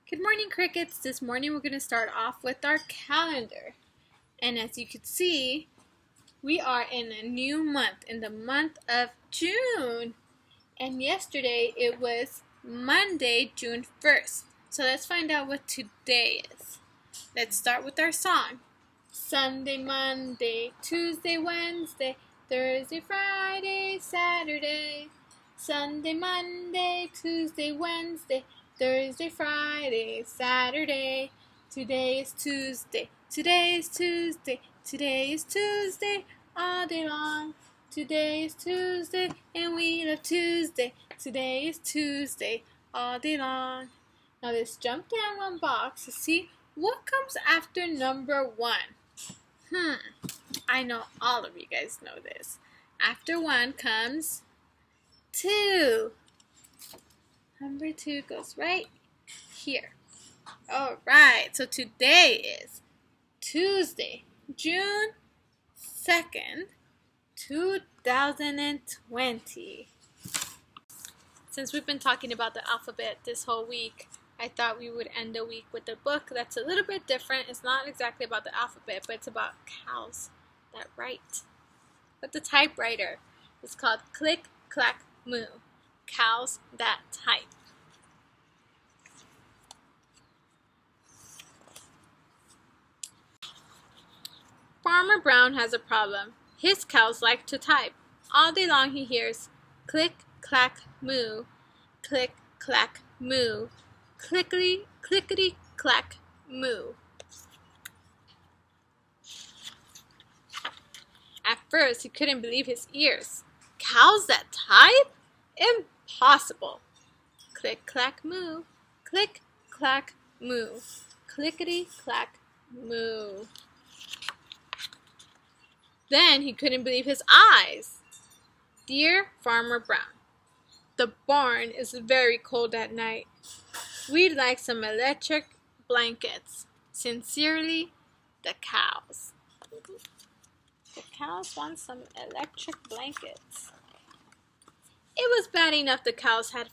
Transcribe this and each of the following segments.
Good morning, crickets. This morning we're going to start off with our calendar. And as you can see, we are in a new month, in the month of June. And yesterday it was Monday, June 1st. So let's find out what today is. Let's start with our song. Sunday, Monday, Tuesday, Wednesday, Thursday, Friday, Saturday. Sunday, Monday, Tuesday, Wednesday, Thursday, Friday, Saturday. Today is Tuesday. Today is Tuesday. Today is Tuesday all day long. Today is Tuesday and we love Tuesday. Today is Tuesday all day long. Now let's jump down one box to see what comes after number 1. I know all of you guys know this. After 1 comes 2. Number 2 goes right here. Alright, so today is Tuesday, June 2nd, 2020. Since we've been talking about the alphabet this whole week, I thought we would end the week with a book that's a little bit different. It's not exactly about the alphabet, but it's about cows that write with the typewriter. It's called Click, Clack, Moo. Cows that type. Farmer Brown has a problem. His cows like to type. All day long he hears click, clack, moo, click, clack, moo, clickety, clickety, clack, moo. At first he couldn't believe his ears. Cows that type? Impossible. Click, clack, moo. Click, clack, moo. Clickety, clack, moo. Then he couldn't believe his eyes. Dear Farmer Brown, the barn is very cold at night. We'd like some electric blankets. Sincerely, the cows. The cows want some electric blankets. It was bad enough the cows had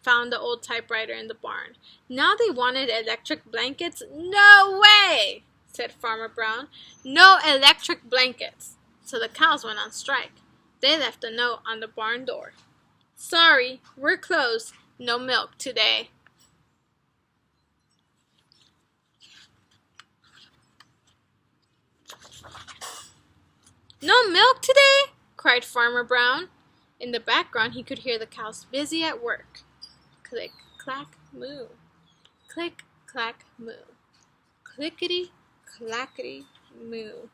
found the old typewriter in the barn. Now they wanted electric blankets? No way, said Farmer Brown. No electric blankets. So the cows went on strike. They left a note on the barn door. Sorry, we're closed. No milk today. No milk today? Cried Farmer Brown. In the background, he could hear the cows busy at work. Click, clack, moo. Click, clack, moo. Clickety, clackety, moo.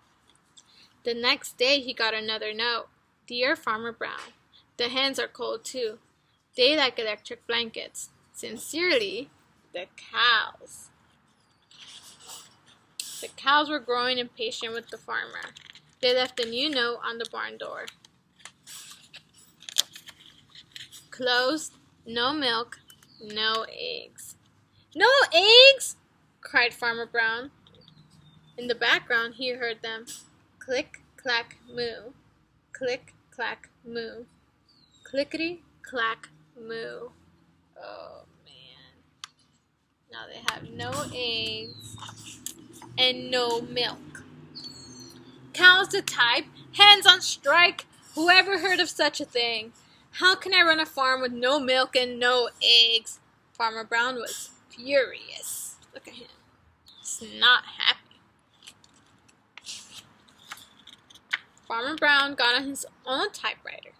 The next day, he got another note. Dear Farmer Brown, the hens are cold too. They like electric blankets. Sincerely, the cows. The cows were growing impatient with the farmer. They left a new note on the barn door. Closed, no milk, no eggs. No eggs? Cried Farmer Brown. In the background, he heard them. Click, clack, moo. Click, clack, moo. Clickety, clack, moo. Oh, man. Now they have no eggs and no milk. Cows to type, hens on strike. Whoever heard of such a thing? How can I run a farm with no milk and no eggs? Farmer Brown was furious. Look at him. He's not happy. Farmer Brown got on his own typewriter.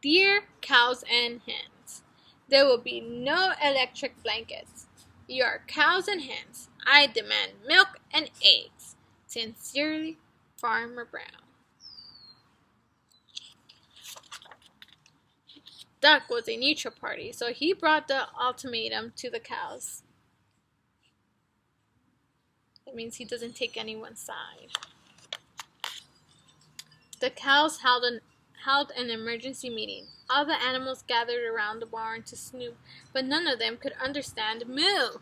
Dear cows and hens, there will be no electric blankets. You are cows and hens. I demand milk and eggs. Sincerely, Farmer Brown. Duck was a neutral party, so he brought the ultimatum to the cows. That means he doesn't take anyone's side. The cows held an emergency meeting. All the animals gathered around the barn to snoop, but none of them could understand moo.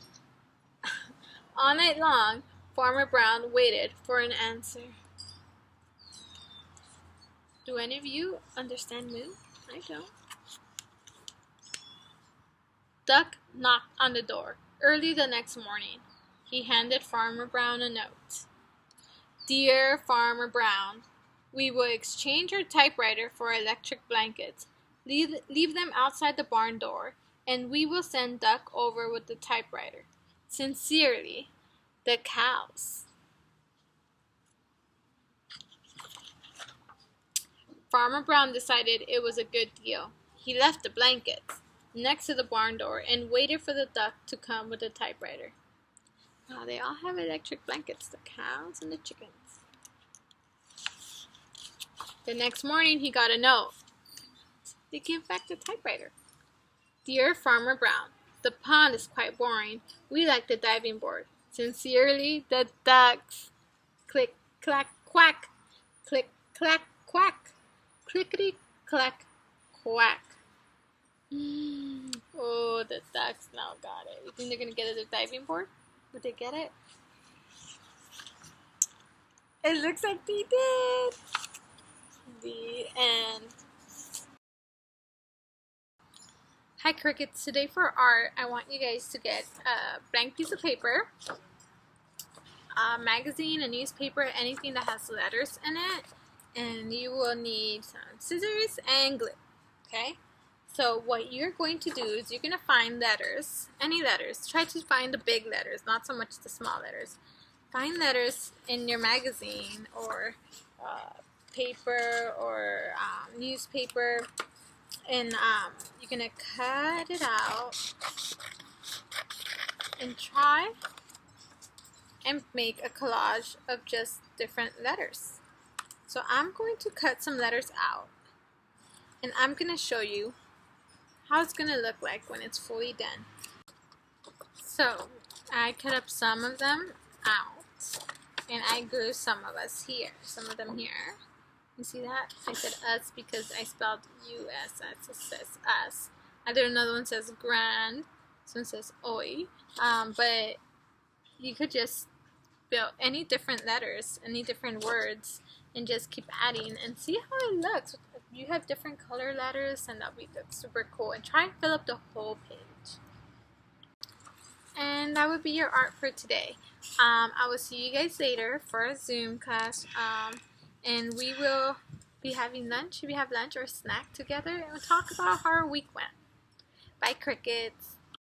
All night long, Farmer Brown waited for an answer. Do any of you understand moo? I don't. Duck knocked on the door. Early the next morning, he handed Farmer Brown a note. Dear Farmer Brown, we will exchange your typewriter for electric blankets. Leave them outside the barn door, and we will send Duck over with the typewriter. Sincerely, the cows. Farmer Brown decided it was a good deal. He left the blankets next to the barn door and waited for the duck to come with the typewriter. Wow, they all have electric blankets, the cows and the chickens. The next morning he got a note. They give back the typewriter. Dear Farmer Brown, the pond is quite boring. We like the diving board. Sincerely, the ducks. Click, clack, quack. Click, clack, quack. Clickety, clack, quack. Oh, the ducks now got it. You think they're going to get the diving board? Would they get it? It looks like they did. The end. Hi Crickets, today for art I want you guys to get a blank piece of paper, a magazine, a newspaper, anything that has letters in it, and you will need some scissors and glue. Okay? So what you're going to do is you're going to find letters, any letters. Try to find the big letters, not so much the small letters. Find letters in your magazine or paper or newspaper, and you're going to cut it out and try and make a collage of just different letters. So I'm going to cut some letters out, and I'm going to show you how it's going to look like when it's fully done. So I cut up some of them out, and I grew some of them here. You see that? I said us because I spelled U-S, so it says us. And then another one says grand, this one says oi, but you could just build any different letters, any different words, and just keep adding and see how it looks. You have different color letters, and that'll be super cool. And try and fill up the whole page. And that would be your art for today. I will see you guys later for a Zoom class, and we will be having lunch. We have lunch or snack together, and we'll talk about how our week went. Bye, Crickets.